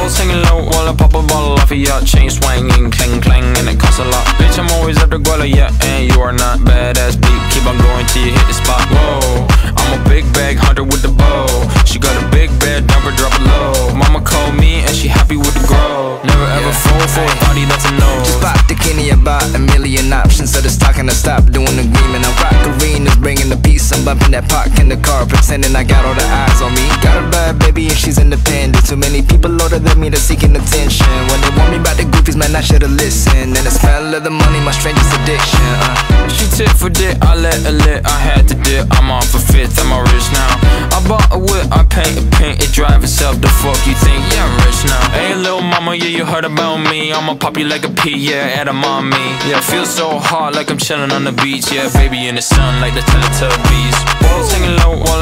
Balls hanging low while I pop a bottle off of ya. Chain swinging, clang clang, and it costs a lot. Bitch, I'm always after Guala, yeah, and you are not badass beat. Keep on going till you hit the spot. Whoa, I'm a big bag hunter with the bow. She got a big bed, number drop it low. Mama called me and she happy with the grow. Never ever fall for a body that's a no. Just pop the Kenny about a million options. So the stock and I stop doing agreement. I rock arenas, bringing the peace. I'm bumping that park in the car, pretending I got all the eyes on me. Got a bad baby and she's independent. Too many people older than me, they're seeking attention. When they want me about the goofies, man, I should've listened. And the smell of the money, my strangest addiction. She tit for dick, I let her lit. I had to dip, I'm off a fifth, I'm all rich now. I bought a whip, I paint a paint, it drive itself. The fuck you think? Yeah, I'm rich now. Hey, little mama, yeah, you heard about me. I'ma pop you like a pea, yeah, at a mommy. Yeah, feel so hot like I'm chilling on the beach. Yeah, baby in the sun like the Teletubbies. Balls hanging low while